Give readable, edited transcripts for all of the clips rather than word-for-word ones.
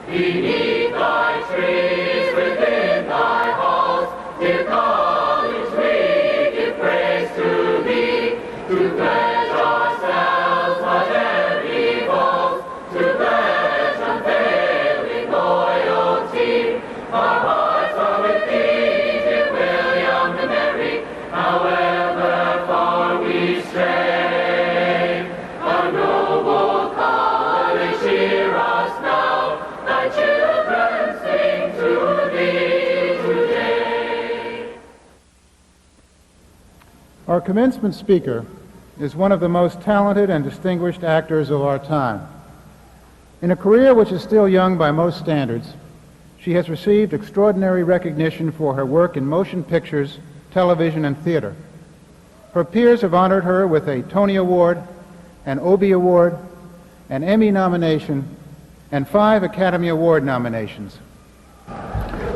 Beneath thy trees, within thy halls, dear college, we give praise to thee, to pledge ourselves whatever evolves, to pledge unfailing loyalty. Our hearts are with thee, dear William the Merry, however far we stray. Our noble college, hear us now, thy children sing to thee today. Our commencement speaker is one of the most talented and distinguished actors of our time. In a career which is still young by most standards, she has received extraordinary recognition for her work in motion pictures, television, and theater. Her peers have honored her with a Tony Award, an Obie Award, an Emmy nomination, and 5 Academy Award nominations.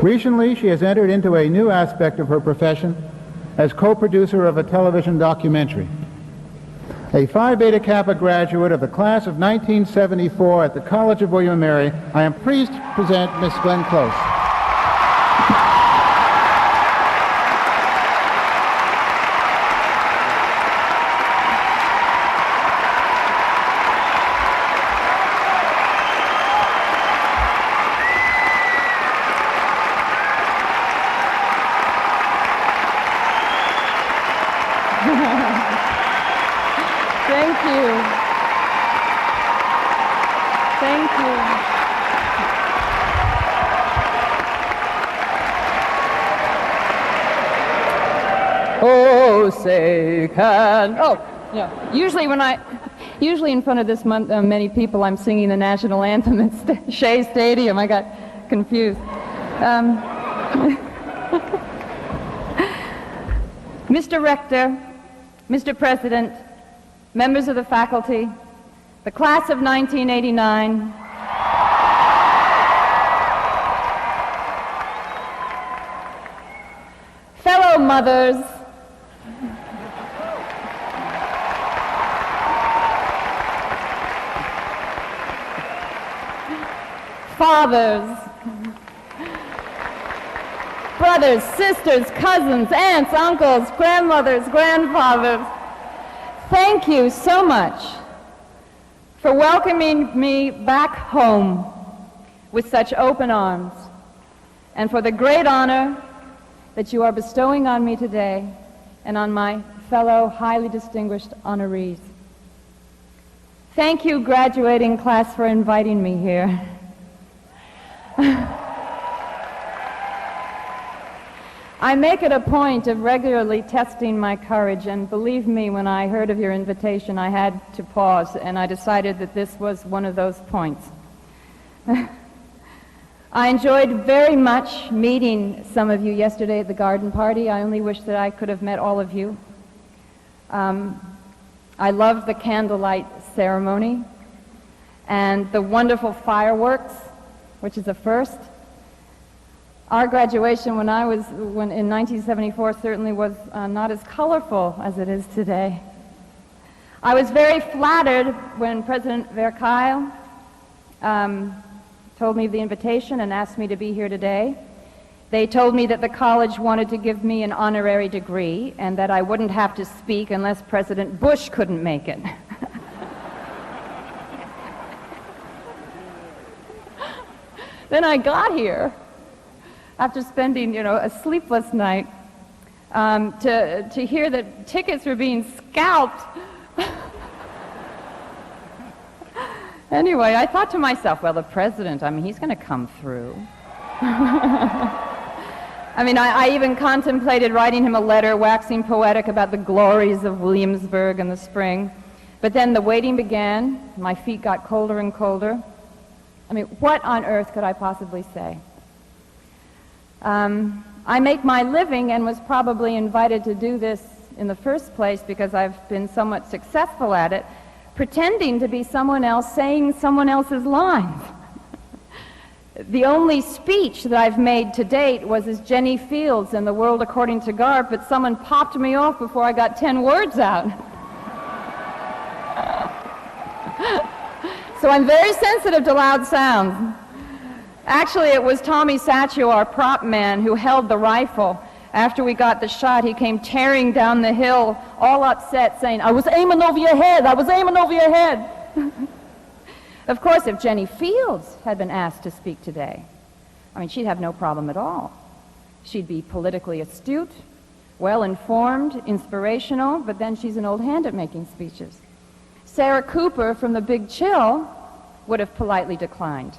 Recently, she has entered into a new aspect of her profession as co-producer of a television documentary. A Phi Beta Kappa graduate of the class of 1974 at the College of William & Mary, I am pleased to present Miss Glenn Close. Thank you. Thank you. Oh, say can... Oh, yeah. Usually in front of this many people, I'm singing the national anthem at Shea Stadium. I got confused. Mr. Rector, Mr. President, members of the faculty, the class of 1989, fellow mothers, fathers, brothers, sisters, cousins, aunts, uncles, grandmothers, grandfathers, thank you so much for welcoming me back home with such open arms, and for the great honor that you are bestowing on me today and on my fellow highly distinguished honorees. Thank you, graduating class, for inviting me here. I make it a point of regularly testing my courage, and believe me, when I heard of your invitation, I had to pause, and I decided that this was one of those points. I enjoyed very much meeting some of you yesterday at the garden party. I only wish that I could have met all of you. I loved the candlelight ceremony and the wonderful fireworks, which is a first. Our graduation in 1974 certainly was not as colorful as it is today. I was very flattered when President Verkyle told me of the invitation and asked me to be here today. They told me that the college wanted to give me an honorary degree and that I wouldn't have to speak unless President Bush couldn't make it. Then I got here after spending, a sleepless night, to hear that tickets were being scalped. Anyway, I thought to myself, well, the president, he's going to come through. I even contemplated writing him a letter waxing poetic about the glories of Williamsburg in the spring. But then the waiting began. My feet got colder and colder. What on earth could I possibly say? I make my living and was probably invited to do this in the first place because I've been somewhat successful at it, pretending to be someone else saying someone else's lines. The only speech that I've made to date was as Jenny Fields in The World According to Garp, but someone popped me off before I got 10 words out. So I'm very sensitive to loud sounds. Actually, it was Tommy Satchio, our prop man, who held the rifle. After we got the shot, he came tearing down the hill, all upset, saying, "I was aiming over your head, I was aiming over your head." Of course, if Jenny Fields had been asked to speak today, she'd have no problem at all. She'd be politically astute, well-informed, inspirational, but then she's an old hand at making speeches. Sarah Cooper from The Big Chill would have politely declined.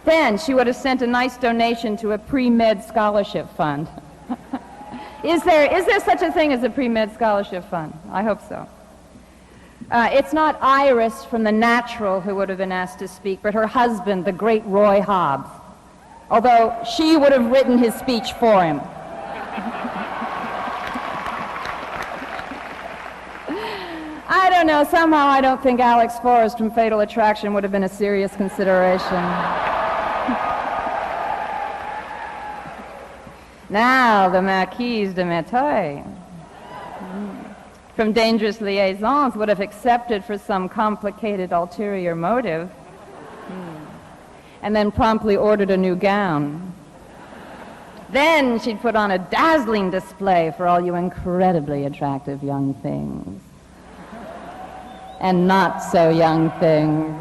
Then she would have sent a nice donation to a pre-med scholarship fund. Is there such a thing as a pre-med scholarship fund? I hope so. It's not Iris from The Natural who would have been asked to speak, but her husband, the great Roy Hobbs, although she would have written his speech for him. I don't know, somehow I don't think Alex Forrest from Fatal Attraction would have been a serious consideration. Now, the Marquise de Merteuil from Dangerous Liaisons would have accepted for some complicated ulterior motive and then promptly ordered a new gown. Then she'd put on a dazzling display for all you incredibly attractive young things. And not so young things.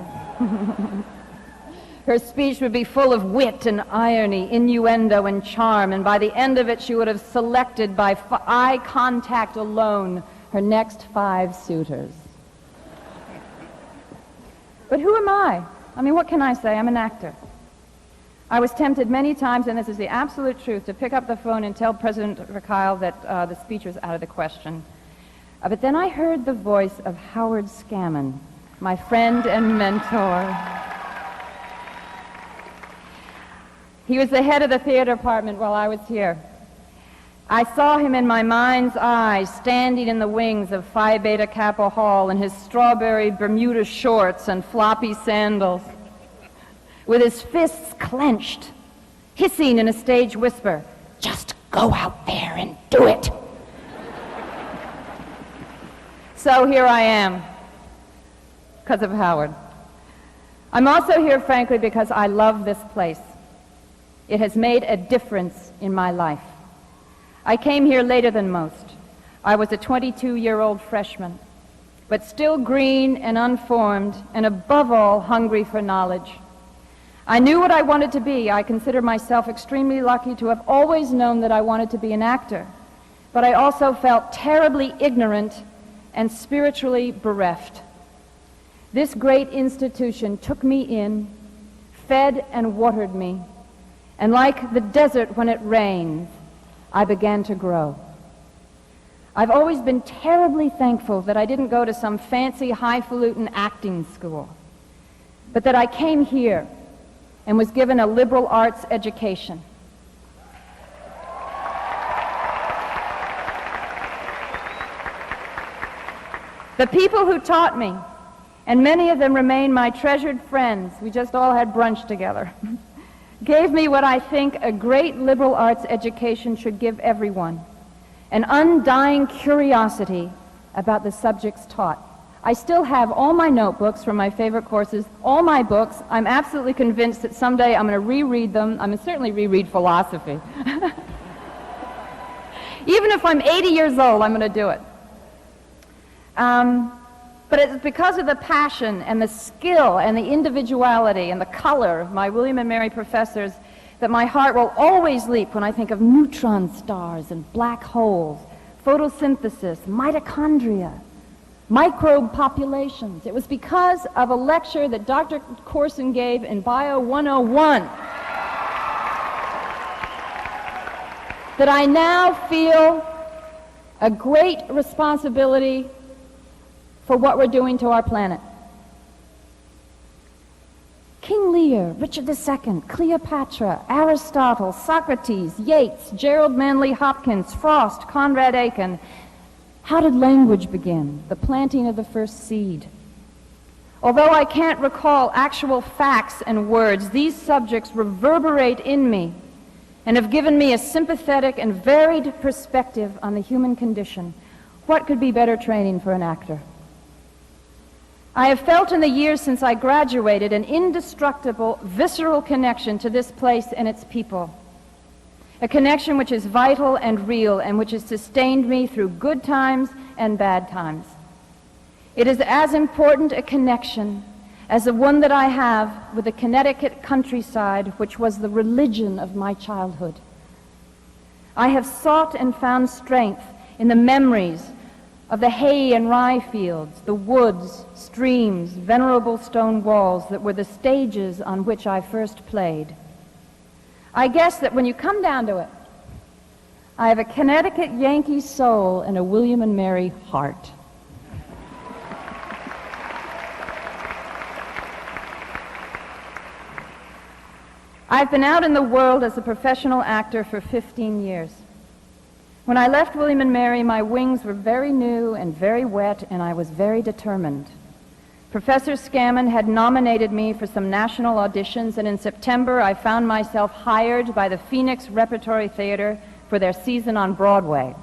Her speech would be full of wit and irony, innuendo and charm, and by the end of it she would have selected by eye contact alone her next 5 suitors. But who am I? What can I say? I'm an actor. I was tempted many times, and this is the absolute truth, to pick up the phone and tell President Rakhile that the speech was out of the question. But then I heard the voice of Howard Scammon, my friend and mentor. He was the head of the theater department while I was here. I saw him in my mind's eye, standing in the wings of Phi Beta Kappa Hall in his strawberry Bermuda shorts and floppy sandals, with his fists clenched, hissing in a stage whisper, "Just go out there and do it." So here I am, because of Howard. I'm also here, frankly, because I love this place. It has made a difference in my life. I came here later than most. I was a 22-year-old freshman, but still green and unformed, and above all, hungry for knowledge. I knew what I wanted to be. I consider myself extremely lucky to have always known that I wanted to be an actor, but I also felt terribly ignorant and spiritually bereft. This great institution took me in, fed and watered me, and like the desert when it rains, I began to grow. I've always been terribly thankful that I didn't go to some fancy highfalutin acting school, but that I came here and was given a liberal arts education. The people who taught me, and many of them remain my treasured friends, we just all had brunch together, gave me what I think a great liberal arts education should give everyone, an undying curiosity about the subjects taught. I still have all my notebooks from my favorite courses, all my books. I'm absolutely convinced that someday I'm going to reread them. I'm going to certainly reread philosophy. Even if I'm 80 years old, I'm going to do it. But it's because of the passion and the skill and the individuality and the color of my William and Mary professors that my heart will always leap when I think of neutron stars and black holes, photosynthesis, mitochondria, microbe populations. It was because of a lecture that Dr. Corson gave in Bio 101 that I now feel a great responsibility for what we're doing to our planet. King Lear, Richard II, Cleopatra, Aristotle, Socrates, Yeats, Gerald Manley Hopkins, Frost, Conrad Aiken. How did language begin? The planting of the first seed. Although I can't recall actual facts and words, these subjects reverberate in me and have given me a sympathetic and varied perspective on the human condition. What could be better training for an actor? I have felt in the years since I graduated an indestructible, visceral connection to this place and its people. A connection which is vital and real and which has sustained me through good times and bad times. It is as important a connection as the one that I have with the Connecticut countryside, which was the religion of my childhood. I have sought and found strength in the memories of the hay and rye fields, the woods, streams, venerable stone walls that were the stages on which I first played. I guess that when you come down to it, I have a Connecticut Yankee soul and a William and Mary heart. I've been out in the world as a professional actor for 15 years. When I left William and Mary, my wings were very new and very wet, and I was very determined. Professor Scammon had nominated me for some national auditions, and in September I found myself hired by the Phoenix Repertory Theater for their season on Broadway.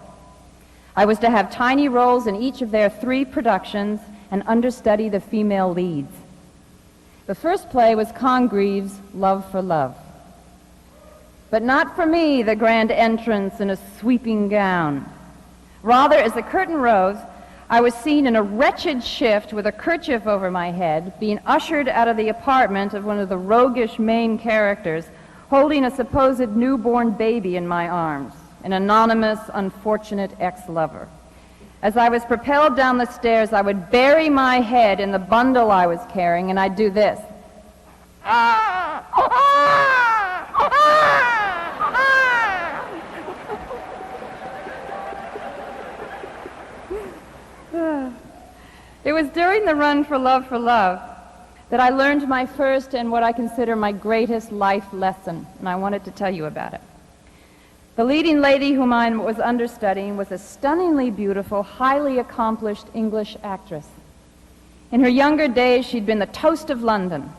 I was to have tiny roles in each of their 3 productions and understudy the female leads. The first play was Congreve's Love for Love. But not for me, the grand entrance in a sweeping gown. Rather, as the curtain rose, I was seen in a wretched shift with a kerchief over my head, being ushered out of the apartment of one of the roguish main characters, holding a supposed newborn baby in my arms, an anonymous, unfortunate ex-lover. As I was propelled down the stairs, I would bury my head in the bundle I was carrying, and I'd do this. It was during the run for Love that I learned my first and what I consider my greatest life lesson, and I wanted to tell you about it. The leading lady whom I was understudying was a stunningly beautiful, highly accomplished English actress. In her younger days, she'd been the toast of London,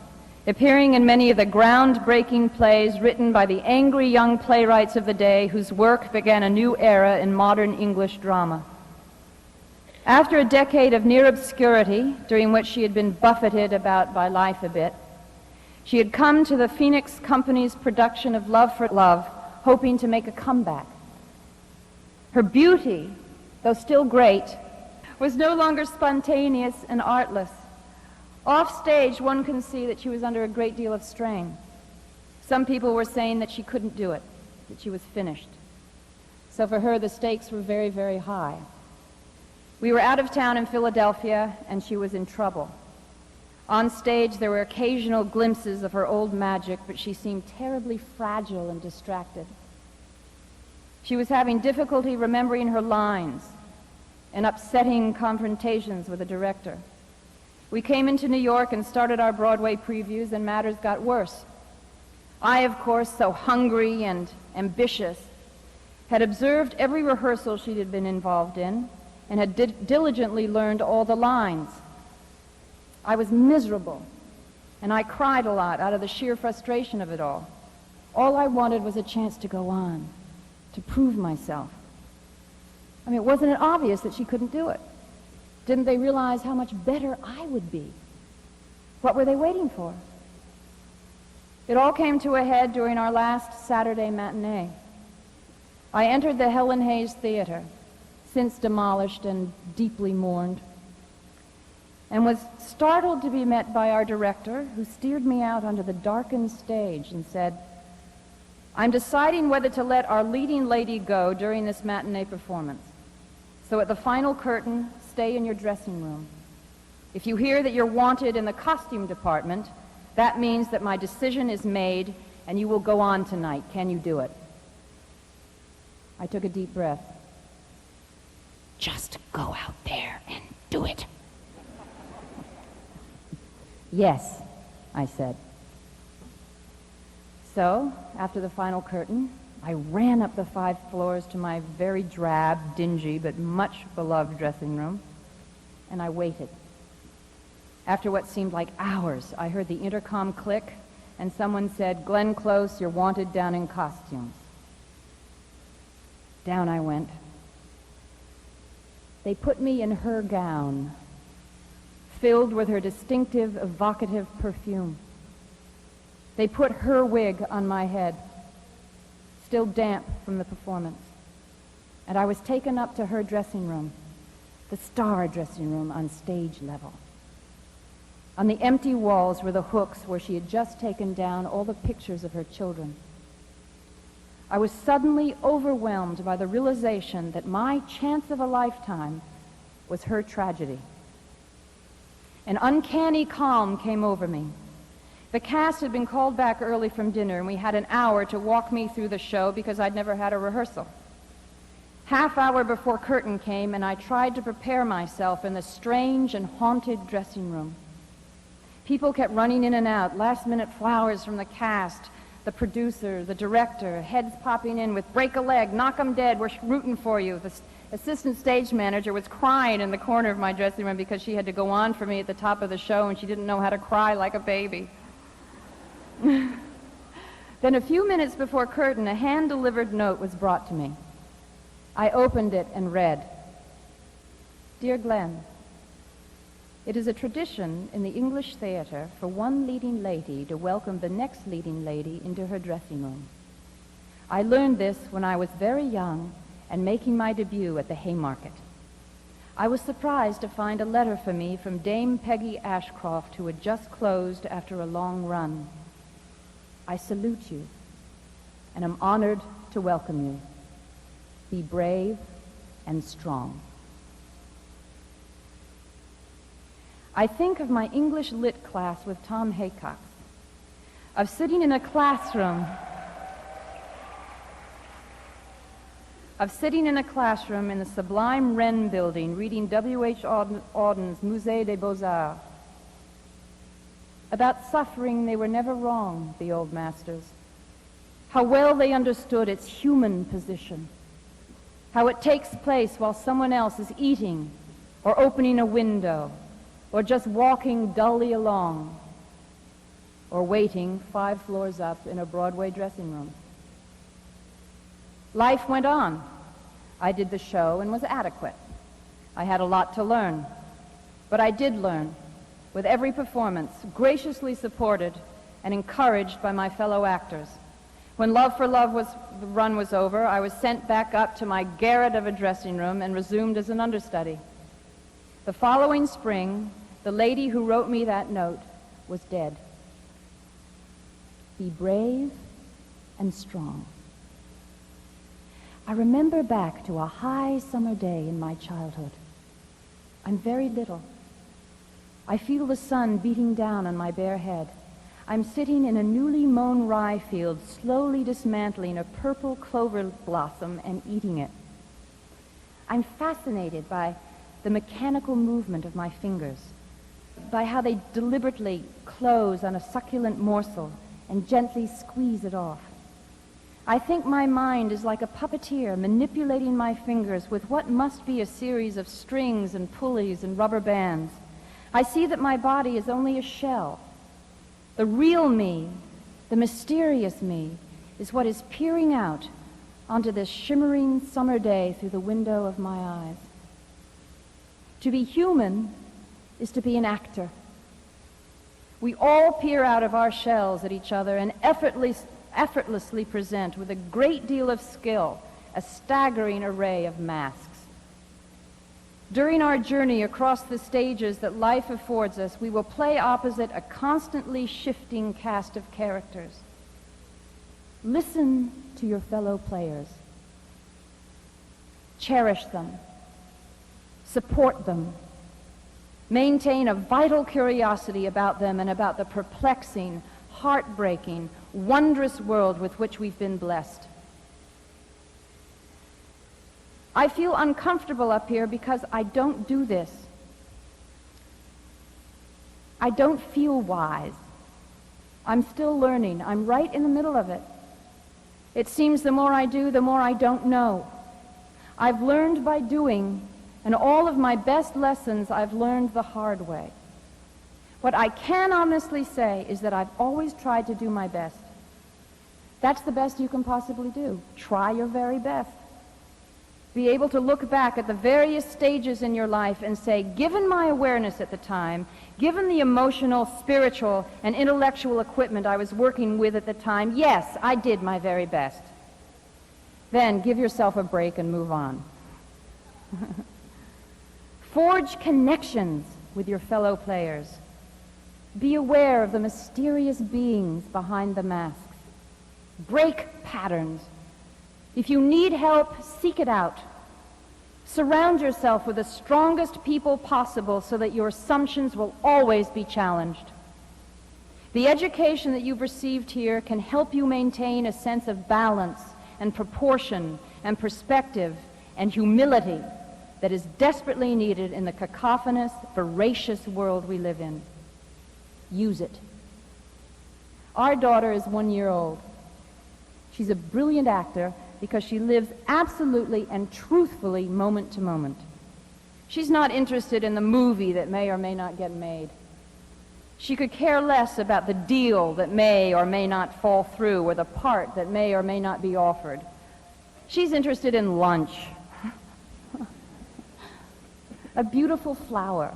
appearing in many of the groundbreaking plays written by the angry young playwrights of the day whose work began a new era in modern English drama. After a decade of near obscurity, during which she had been buffeted about by life a bit, she had come to the Phoenix Company's production of Love for Love, hoping to make a comeback. Her beauty, though still great, was no longer spontaneous and artless. Off stage, one can see that she was under a great deal of strain. Some people were saying that she couldn't do it, that she was finished. So for her, the stakes were very, very high. We were out of town in Philadelphia, and she was in trouble. On stage, there were occasional glimpses of her old magic, but she seemed terribly fragile and distracted. She was having difficulty remembering her lines and upsetting confrontations with the director. We came into New York and started our Broadway previews, and matters got worse. I, of course, so hungry and ambitious, had observed every rehearsal she had been involved in and had diligently learned all the lines. I was miserable, and I cried a lot out of the sheer frustration of it all. All I wanted was a chance to go on, to prove myself. I mean, wasn't it obvious that she couldn't do it? Didn't they realize how much better I would be? What were they waiting for? It all came to a head during our last Saturday matinee. I entered the Helen Hayes Theater, since demolished and deeply mourned, and was startled to be met by our director, who steered me out onto the darkened stage and said, "I'm deciding whether to let our leading lady go during this matinee performance. So at the final curtain, stay in your dressing room. If you hear that you're wanted in the costume department, that means that my decision is made and you will go on tonight. Can you do it?" I took a deep breath. "Just go out there and do it." "Yes," I said. So, after the final curtain, I ran up the 5 floors to my very drab, dingy, but much beloved dressing room, and I waited. After what seemed like hours, I heard the intercom click, and someone said, "Glenn Close, you're wanted down in costumes." Down I went. They put me in her gown, filled with her distinctive, evocative perfume. They put her wig on my head, still damp from the performance, and I was taken up to her dressing room, the star dressing room on stage level. On the empty walls were the hooks where she had just taken down all the pictures of her children. I was suddenly overwhelmed by the realization that my chance of a lifetime was her tragedy. An uncanny calm came over me. The cast had been called back early from dinner, and we had an hour to walk me through the show because I'd never had a rehearsal. Half hour before curtain came, and I tried to prepare myself in the strange and haunted dressing room. People kept running in and out, last-minute flowers from the cast, the producer, the director, heads popping in with "break a leg, knock 'em dead, we're rooting for you." The assistant stage manager was crying in the corner of my dressing room because she had to go on for me at the top of the show, and she didn't know how to cry like a baby. Then a few minutes before curtain, a hand-delivered note was brought to me. I opened it and read, "Dear Glenn, it is a tradition in the English theater for one leading lady to welcome the next leading lady into her dressing room. I learned this when I was very young and making my debut at the Haymarket. I was surprised to find a letter for me from Dame Peggy Ashcroft, who had just closed after a long run. I salute you and am honored to welcome you. Be brave and strong." I think of my English lit class with Tom Haycox, of sitting in a classroom in the sublime Wren building reading W.H. Auden's Musée des Beaux-Arts. About suffering they were never wrong, the old masters. How well they understood its human position, how it takes place while someone else is eating or opening a window or just walking dully along or waiting 5 floors up in a Broadway dressing room. Life went on. I did the show and was adequate. I had a lot to learn, but I did learn, with every performance, graciously supported and encouraged by my fellow actors. When Love for Love the run was over, I was sent back up to my garret of a dressing room and resumed as an understudy. The following spring, the lady who wrote me that note was dead. Be brave and strong. I remember back to a high summer day in my childhood. I'm very little. I feel the sun beating down on my bare head. I'm sitting in a newly mown rye field, slowly dismantling a purple clover blossom and eating it. I'm fascinated by the mechanical movement of my fingers, by how they deliberately close on a succulent morsel and gently squeeze it off. I think my mind is like a puppeteer manipulating my fingers with what must be a series of strings and pulleys and rubber bands. I see that my body is only a shell. The real me, the mysterious me, is what is peering out onto this shimmering summer day through the window of my eyes. To be human is to be an actor. We all peer out of our shells at each other and effortlessly present with a great deal of skill a staggering array of masks. During our journey across the stages that life affords us, we will play opposite a constantly shifting cast of characters. Listen to your fellow players. Cherish them. Support them. Maintain a vital curiosity about them and about the perplexing, heartbreaking, wondrous world with which we've been blessed. I feel uncomfortable up here because I don't do this. I don't feel wise. I'm still learning. I'm right in the middle of it. It seems the more I do, the more I don't know. I've learned by doing, and all of my best lessons I've learned the hard way. What I can honestly say is that I've always tried to do my best. That's the best you can possibly do. Try your very best. be able to look back at the various stages in your life and say, given my awareness at the time, given the emotional, spiritual, and intellectual equipment I was working with at the time, yes, I did my very best. Then give yourself a break and move on. Forge connections with your fellow players. Be aware of the mysterious beings behind the masks. Break patterns. If you need help, seek it out. Surround yourself with the strongest people possible so that your assumptions will always be challenged. The education that you've received here can help you maintain a sense of balance and proportion and perspective and humility that is desperately needed in the cacophonous, voracious world we live in. Use it. Our daughter is 1 year old. She's a brilliant actor because she lives absolutely and truthfully moment to moment. She's not interested in the movie that may or may not get made. She could care less about the deal that may or may not fall through or the part that may or may not be offered. She's interested in lunch. A beautiful flower,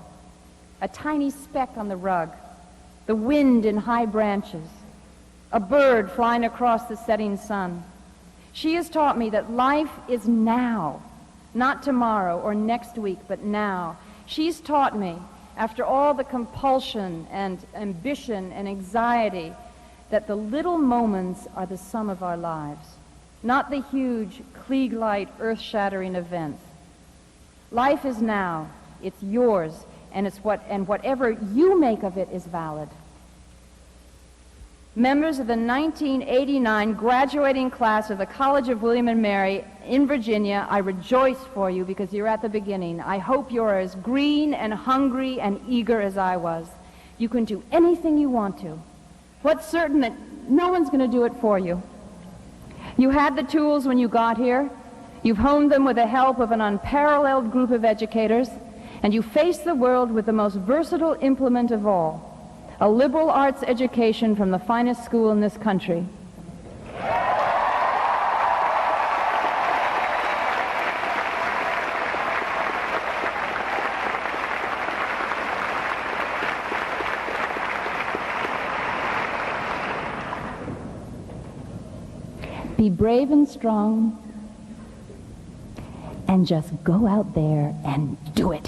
a tiny speck on the rug, the wind in high branches, a bird flying across the setting sun. She has taught me that life is now, not tomorrow or next week, but now. She's taught me, after all the compulsion and ambition and anxiety, that the little moments are the sum of our lives, not the huge, Klieg-light, earth-shattering events. Life is now, it's yours, and whatever you make of it is valid. Members of the 1989 graduating class of the College of William and Mary in Virginia, I rejoice for you because you're at the beginning. I hope you're as green and hungry and eager as I was. You can do anything you want to. What's certain that no one's going to do it for you. You had the tools when you got here. You've honed them with the help of an unparalleled group of educators, and you face the world with the most versatile implement of all, a liberal arts education from the finest school in this country. Be brave and strong, and just go out there and do it.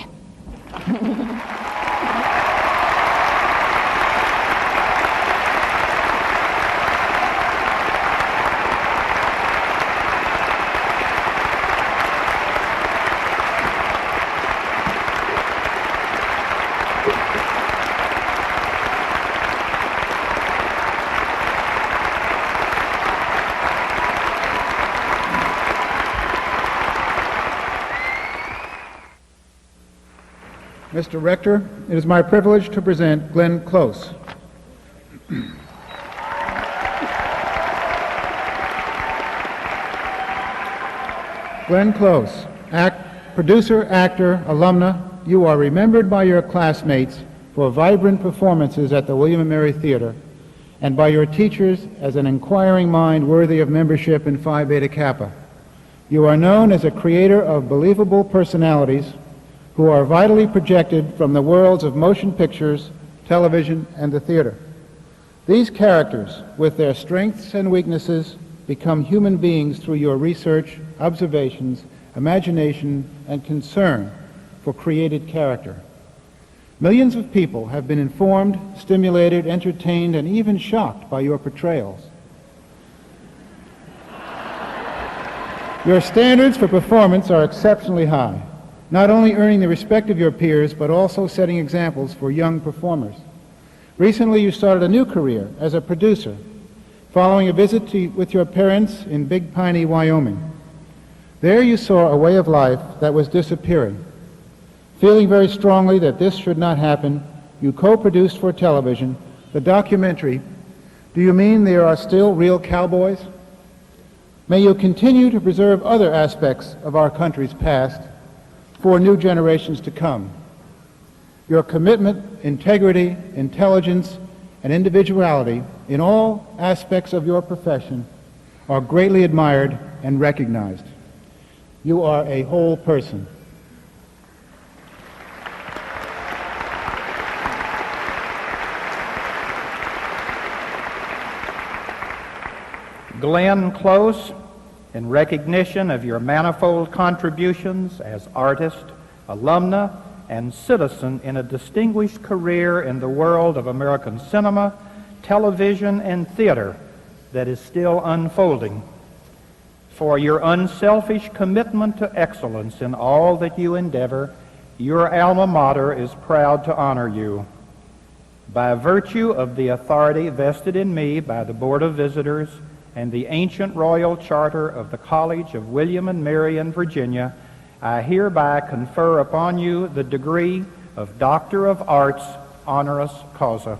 Mr. Rector, it is my privilege to present Glenn Close. Glenn Close, producer, actor, alumna, you are remembered by your classmates for vibrant performances at the William & Mary Theater and by your teachers as an inquiring mind worthy of membership in Phi Beta Kappa. You are known as a creator of believable personalities who are vitally projected from the worlds of motion pictures, television, and the theater. These characters, with their strengths and weaknesses, become human beings through your research, observations, imagination, and concern for created character. Millions of people have been informed, stimulated, entertained, and even shocked by your portrayals. Your standards for performance are exceptionally high, not only earning the respect of your peers, but also setting examples for young performers. Recently, you started a new career as a producer, following a visit with your parents in Big Piney, Wyoming. There you saw a way of life that was disappearing. Feeling very strongly that this should not happen, you co-produced for television the documentary, Do You Mean There Are Still Real Cowboys? May you continue to preserve other aspects of our country's past for new generations to come. Your commitment, integrity, intelligence, and individuality in all aspects of your profession are greatly admired and recognized. You are a whole person. Glenn Close, in recognition of your manifold contributions as artist, alumna, and citizen in a distinguished career in the world of American cinema, television, and theater that is still unfolding, for your unselfish commitment to excellence in all that you endeavor, your alma mater is proud to honor you. By virtue of the authority vested in me by the Board of Visitors and the ancient royal charter of the College of William and Mary in Virginia, I hereby confer upon you the degree of Doctor of Arts, honoris causa.